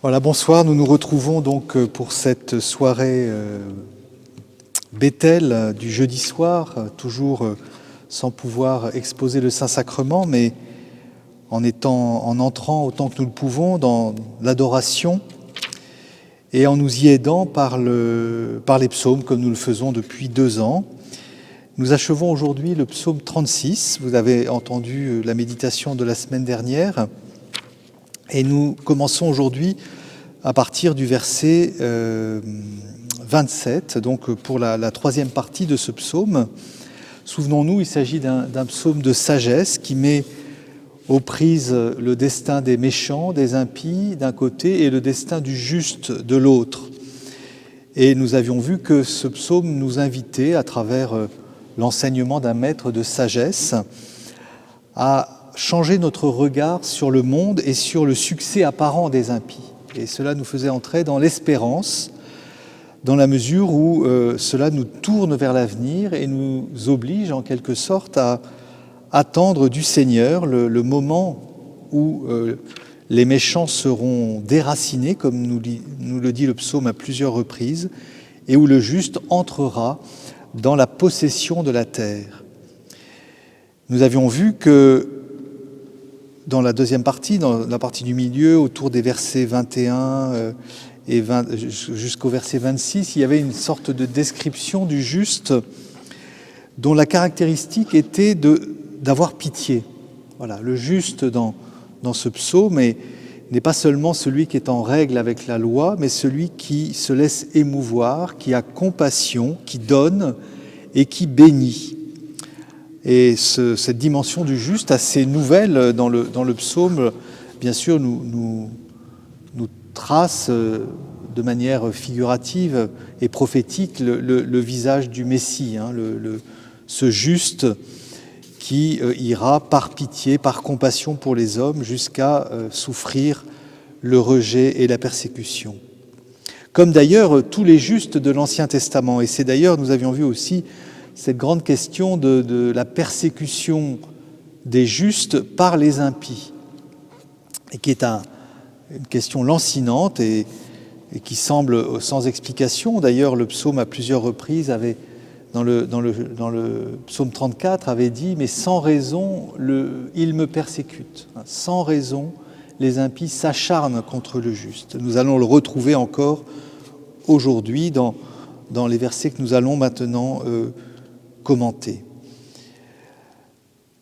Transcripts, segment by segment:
Voilà, bonsoir, nous nous retrouvons donc pour cette soirée Bethel du jeudi soir, toujours sans pouvoir exposer le Saint-Sacrement, mais en entrant autant que nous le pouvons dans l'adoration et en nous y aidant par les psaumes comme nous le faisons depuis 2 ans. Nous achevons aujourd'hui le psaume 36, vous avez entendu la méditation de la semaine dernière, et nous commençons aujourd'hui à partir du verset 27, donc pour la troisième partie de ce psaume. Souvenons-nous, il s'agit d'un psaume de sagesse qui met aux prises le destin des méchants, des impies d'un côté et le destin du juste de l'autre. Et nous avions vu que ce psaume nous invitait, à travers l'enseignement d'un maître de sagesse, à changer notre regard sur le monde et sur le succès apparent des impies. Et cela nous faisait entrer dans l'espérance, dans la mesure où cela nous tourne vers l'avenir et nous oblige en quelque sorte à attendre du Seigneur le moment où les méchants seront déracinés, comme nous le dit le psaume à plusieurs reprises, et où le juste entrera dans la possession de la terre. Nous avions vu que dans la deuxième partie, dans la partie du milieu, autour des versets 21 et 20, jusqu'au verset 26, il y avait une sorte de description du juste dont la caractéristique était d'avoir pitié. Voilà, le juste dans ce psaume n'est pas seulement celui qui est en règle avec la loi, mais celui qui se laisse émouvoir, qui a compassion, qui donne et qui bénit. Et cette dimension du juste, assez nouvelle dans le psaume, bien sûr, nous trace de manière figurative et prophétique le visage du Messie, ce juste qui ira par pitié, par compassion pour les hommes, jusqu'à souffrir le rejet et la persécution. Comme d'ailleurs tous les justes de l'Ancien Testament. Et c'est d'ailleurs, nous avions vu aussi cette grande question de la persécution des justes par les impies, et qui est une question lancinante et qui semble sans explication. D'ailleurs, le psaume à plusieurs reprises dans le psaume 34 avait dit « Mais sans raison, il me persécute ». Sans raison, les impies s'acharnent contre le juste. Nous allons le retrouver encore aujourd'hui dans les versets que nous allons maintenant commenter.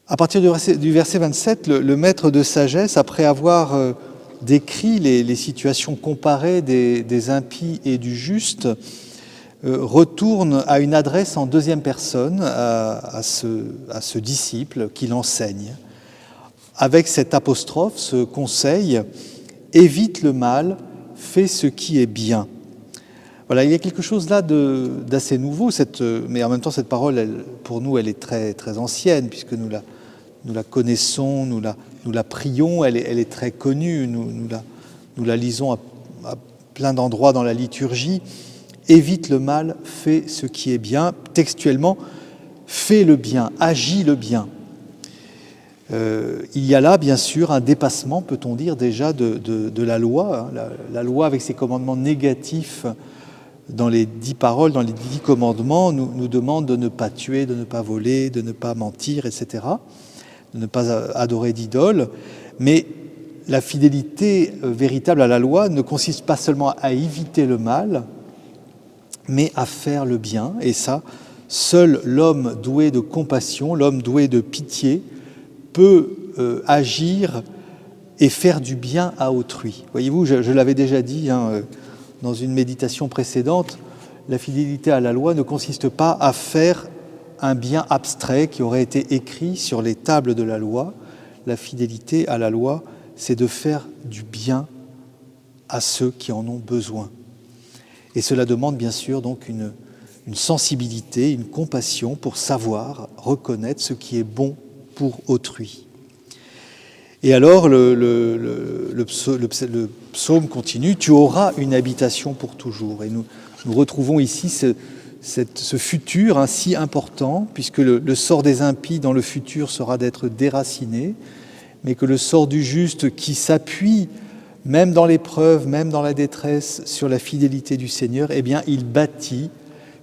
À partir du verset 27, le maître de sagesse, après avoir décrit les situations comparées des impies et du juste, retourne à une adresse en deuxième personne à ce disciple qui l'enseigne, avec cette apostrophe, ce conseil « Évite le mal, fais ce qui est bien ». Voilà, il y a quelque chose là d'assez nouveau, mais en même temps cette parole, pour nous, elle est très, très ancienne, puisque nous la connaissons, nous la prions, elle est très connue, nous la lisons à plein d'endroits dans la liturgie. Évite le mal, fais ce qui est bien. Textuellement, fais le bien, agis le bien. Il y a là, bien sûr, un dépassement, peut-on dire déjà, de la loi. La loi, avec ses commandements négatifs, dans les 10 paroles, dans les 10 commandements, nous demande de ne pas tuer, de ne pas voler, de ne pas mentir, etc., de ne pas adorer d'idoles. Mais la fidélité véritable à la loi ne consiste pas seulement à éviter le mal, mais à faire le bien. Et ça, seul l'homme doué de compassion, l'homme doué de pitié, peut agir et faire du bien à autrui. Voyez-vous, je l'avais déjà dit, dans une méditation précédente, la fidélité à la loi ne consiste pas à faire un bien abstrait qui aurait été écrit sur les tables de la loi. La fidélité à la loi, c'est de faire du bien à ceux qui en ont besoin. Et cela demande bien sûr donc une sensibilité, une compassion pour savoir reconnaître ce qui est bon pour autrui. Et alors, le psaume continue, « Tu auras une habitation pour toujours ». Et nous retrouvons ici ce futur si important, puisque le sort des impies dans le futur sera d'être déraciné, mais que le sort du juste qui s'appuie même dans l'épreuve, même dans la détresse, sur la fidélité du Seigneur, eh bien, il bâtit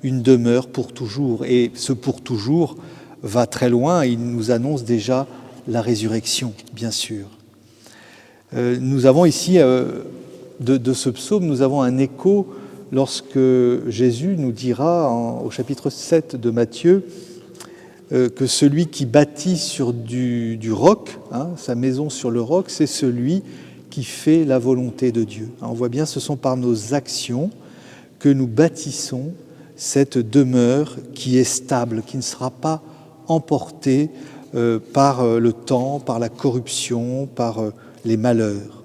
une demeure pour toujours. Et ce pour toujours va très loin, il nous annonce déjà la résurrection, bien sûr. Nous avons ici, de ce psaume, nous avons un écho lorsque Jésus nous dira au chapitre 7 de Matthieu que celui qui bâtit sur du roc, sa maison sur le roc, c'est celui qui fait la volonté de Dieu. On voit bien, ce sont par nos actions que nous bâtissons cette demeure qui est stable, qui ne sera pas emportée par le temps, par la corruption, par les malheurs.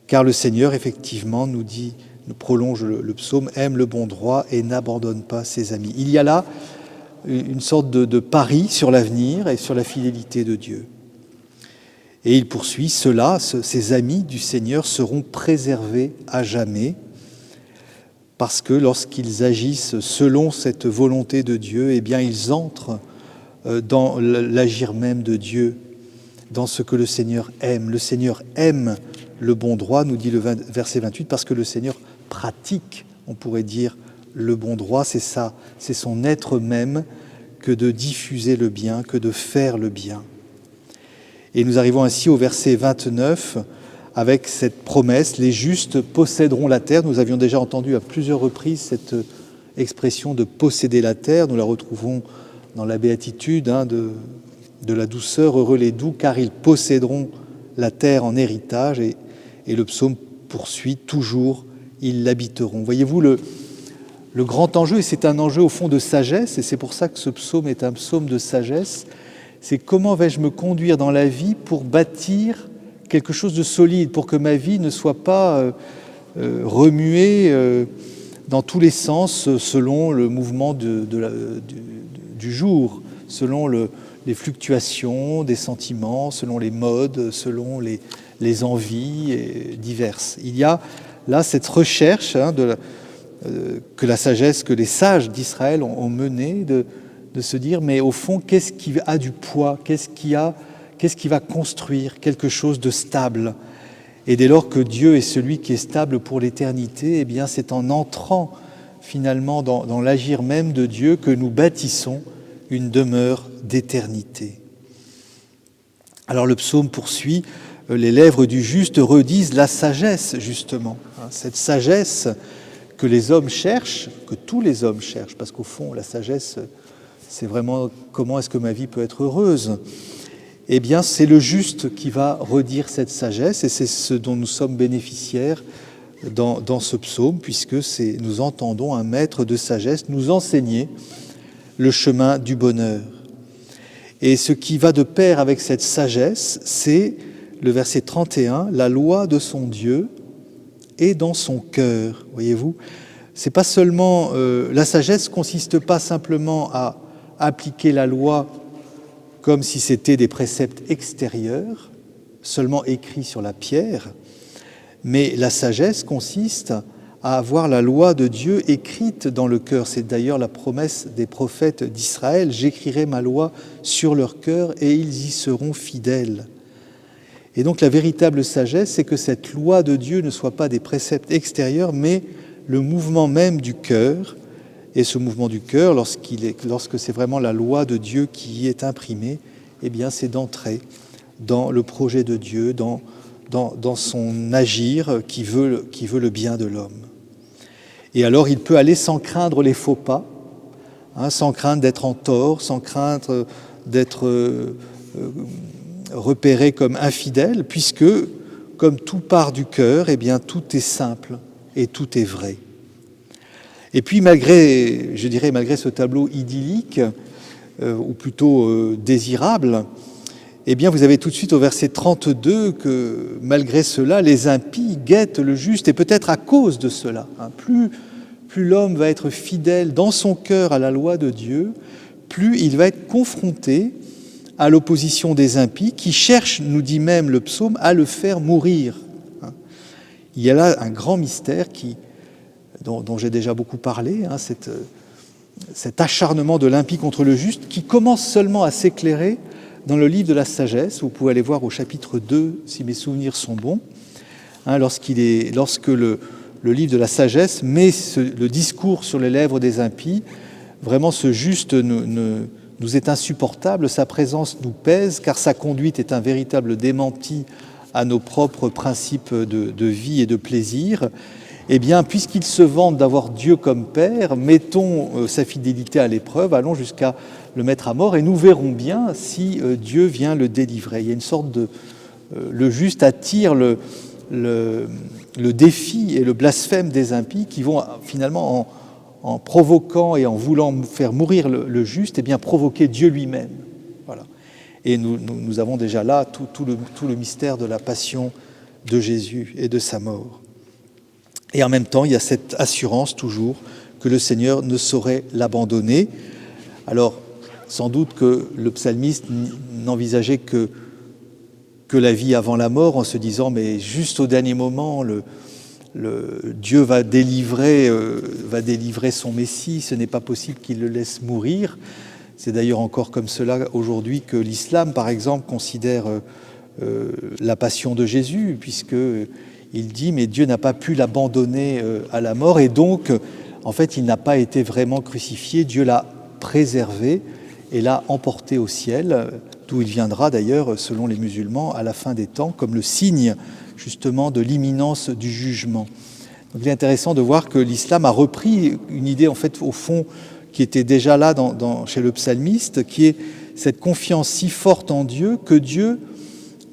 Car le Seigneur, effectivement, nous dit, nous prolonge le psaume, aime le bon droit et n'abandonne pas ses amis. Il y a là une sorte de pari sur l'avenir et sur la fidélité de Dieu. Et il poursuit, ceux-là, ces amis du Seigneur seront préservés à jamais, parce que lorsqu'ils agissent selon cette volonté de Dieu, eh bien ils entrent dans l'agir même de Dieu, dans ce que le Seigneur aime. Le Seigneur aime le bon droit, nous dit le verset 28, parce que le Seigneur pratique, on pourrait dire, le bon droit. C'est ça, c'est son être même que de diffuser le bien, que de faire le bien. Et nous arrivons ainsi au verset 29 avec cette promesse, les justes posséderont la terre. Nous avions déjà entendu à plusieurs reprises cette expression de posséder la terre. Nous la retrouvons dans la béatitude de la douceur, heureux les doux, car ils posséderont la terre en héritage. Et le psaume poursuit toujours, ils l'habiteront. Voyez-vous le grand enjeu, et c'est un enjeu au fond de sagesse, et c'est pour ça que ce psaume est un psaume de sagesse, c'est comment vais-je me conduire dans la vie pour bâtir quelque chose de solide, pour que ma vie ne soit pas remuée dans tous les sens selon le mouvement du jour, selon les fluctuations des sentiments, selon les modes, selon les envies diverses. Il y a là cette recherche que la sagesse, que les sages d'Israël ont menée, de se dire, mais au fond, qu'est-ce qui a du poids, qu'est-ce qui va construire quelque chose de stable? Et dès lors que Dieu est celui qui est stable pour l'éternité, eh bien c'est en entrant finalement dans l'agir même de Dieu que nous bâtissons une demeure d'éternité. Alors le psaume poursuit, les lèvres du juste redisent la sagesse, justement. Cette sagesse que les hommes cherchent, que tous les hommes cherchent, parce qu'au fond, la sagesse, c'est vraiment comment est-ce que ma vie peut être heureuse. Eh bien, c'est le juste qui va redire cette sagesse, et c'est ce dont nous sommes bénéficiaires dans ce psaume, puisque nous entendons un maître de sagesse nous enseigner le chemin du bonheur. Et ce qui va de pair avec cette sagesse, c'est le verset 31, la loi de son Dieu est dans son cœur. Voyez-vous, c'est pas seulement la sagesse consiste pas simplement à appliquer la loi comme si c'était des préceptes extérieurs, seulement écrits sur la pierre, mais la sagesse consiste à avoir la loi de Dieu écrite dans le cœur. C'est d'ailleurs la promesse des prophètes d'Israël, « J'écrirai ma loi sur leur cœur et ils y seront fidèles ». Et donc la véritable sagesse, c'est que cette loi de Dieu ne soit pas des préceptes extérieurs, mais le mouvement même du cœur. Et ce mouvement du cœur, lorsque c'est vraiment la loi de Dieu qui y est imprimée, eh bien c'est d'entrer dans le projet de Dieu, dans son agir qui veut le bien de l'homme. Et alors il peut aller sans craindre les faux pas, sans craindre d'être en tort, sans craindre d'être repéré comme infidèle, puisque comme tout part du cœur, eh bien tout est simple et tout est vrai. Et puis malgré ce tableau idyllique, ou plutôt désirable, eh bien vous avez tout de suite au verset 32 que malgré cela, les impies guettent le juste, et peut-être à cause de cela. Plus l'homme va être fidèle dans son cœur à la loi de Dieu, plus il va être confronté à l'opposition des impies qui cherchent, nous dit même le psaume, à le faire mourir. Il y a là un grand mystère dont j'ai déjà beaucoup parlé, cet acharnement de l'impie contre le juste, qui commence seulement à s'éclairer dans le livre de la sagesse. Vous pouvez aller voir au chapitre 2, si mes souvenirs sont bons, lorsque le livre de la sagesse met le discours sur les lèvres des impies, vraiment ce juste nous est insupportable, sa présence nous pèse, car sa conduite est un véritable démenti à nos propres principes de vie et de plaisir. Eh bien, puisqu'il se vante d'avoir Dieu comme Père, mettons sa fidélité à l'épreuve, allons jusqu'à le mettre à mort, et nous verrons bien si Dieu vient le délivrer. Il y a une sorte de... le juste attire le défi et le blasphème des impies qui vont finalement, en provoquant et en voulant faire mourir le juste, eh bien provoquer Dieu lui-même. Voilà. Et nous avons déjà là tout le mystère de la passion de Jésus et de sa mort. Et en même temps, il y a cette assurance toujours que le Seigneur ne saurait l'abandonner. Alors, sans doute que le psalmiste n'envisageait que la vie avant la mort, en se disant, mais juste au dernier moment, Dieu va délivrer son Messie, ce n'est pas possible qu'il le laisse mourir. C'est d'ailleurs encore comme cela aujourd'hui que l'islam, par exemple, considère la passion de Jésus, puisqu'il dit, mais Dieu n'a pas pu l'abandonner à la mort, et donc, en fait, il n'a pas été vraiment crucifié, Dieu l'a préservé et l'a emporté au ciel, d'où il viendra d'ailleurs, selon les musulmans, à la fin des temps, comme le signe justement de l'imminence du jugement. Donc, il est intéressant de voir que l'islam a repris une idée, en fait, au fond, qui était déjà là chez le psalmiste, qui est cette confiance si forte en Dieu que Dieu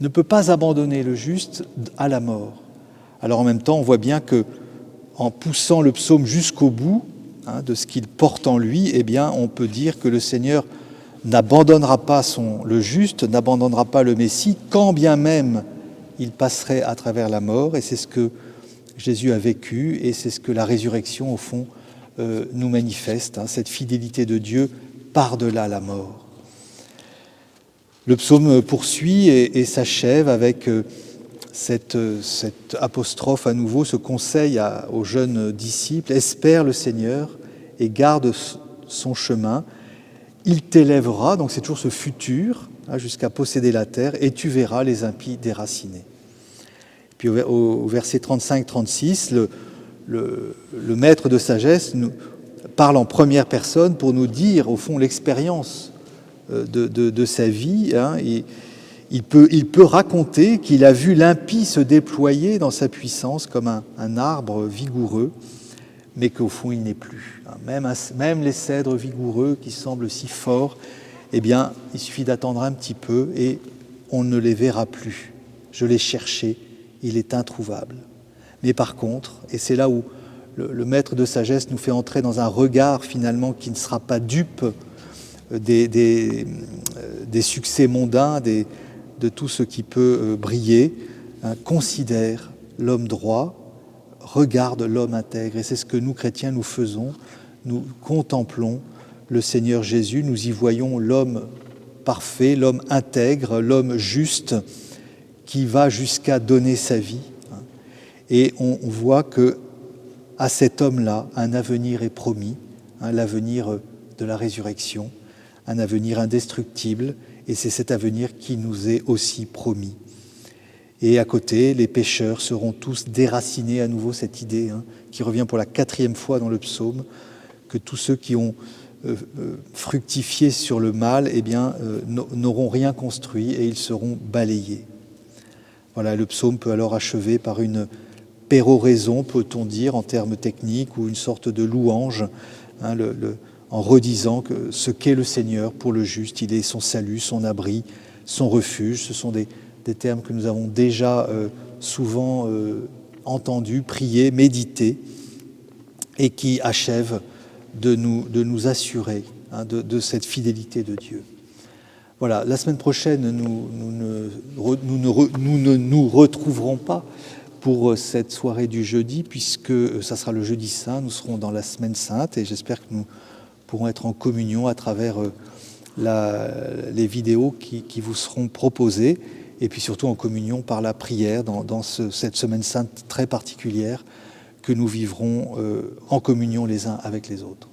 ne peut pas abandonner le juste à la mort. Alors en même temps, on voit bien que, en poussant le psaume jusqu'au bout de ce qu'il porte en lui, eh bien, on peut dire que le Seigneur n'abandonnera pas le juste, n'abandonnera pas le Messie, quand bien même il passerait à travers la mort. Et c'est ce que Jésus a vécu, et c'est ce que la résurrection, au fond, nous manifeste, cette fidélité de Dieu par-delà la mort. Le psaume poursuit et s'achève avec cette apostrophe à nouveau, ce conseil aux jeunes disciples: espère le Seigneur et garde son chemin. Il t'élèvera, donc c'est toujours ce futur, jusqu'à posséder la terre, et tu verras les impies déracinés. Puis au verset 35-36, le maître de sagesse nous parle en première personne pour nous dire, au fond, l'expérience de sa vie. Il peut raconter qu'il a vu l'impie se déployer dans sa puissance comme un arbre vigoureux, mais qu'au fond, il n'est plus. Même les cèdres vigoureux qui semblent si forts, eh bien, il suffit d'attendre un petit peu et on ne les verra plus. Je l'ai cherché, il est introuvable. Mais par contre, et c'est là où le maître de sagesse nous fait entrer dans un regard finalement qui ne sera pas dupe des succès mondains, de tout ce qui peut briller, considère l'homme droit, regarde l'homme intègre. Et c'est ce que nous, chrétiens, nous faisons. Nous contemplons le Seigneur Jésus, nous y voyons l'homme parfait, l'homme intègre, l'homme juste, qui va jusqu'à donner sa vie. Et on voit que à cet homme-là, un avenir est promis, l'avenir de la résurrection, un avenir indestructible, et c'est cet avenir qui nous est aussi promis. Et à côté, les pécheurs seront tous déracinés, à nouveau cette idée qui revient pour la 4e fois dans le psaume, que tous ceux qui ont fructifié sur le mal, eh bien, n'auront rien construit et ils seront balayés. Voilà, le psaume peut alors achever par une péroraison, peut-on dire, en termes techniques, ou une sorte de louange, en redisant que ce qu'est le Seigneur pour le juste, il est son salut, son abri, son refuge. Ce sont des termes que nous avons déjà souvent entendus, priés, médités, et qui achèvent de nous assurer de cette fidélité de Dieu. Voilà, la semaine prochaine, nous ne nous retrouverons pas pour cette soirée du jeudi, puisque ça sera le jeudi saint, nous serons dans la semaine sainte, et j'espère que nous pourrons être en communion à travers les vidéos qui vous seront proposées, et puis surtout en communion par la prière dans cette semaine sainte très particulière que nous vivrons en communion les uns avec les autres.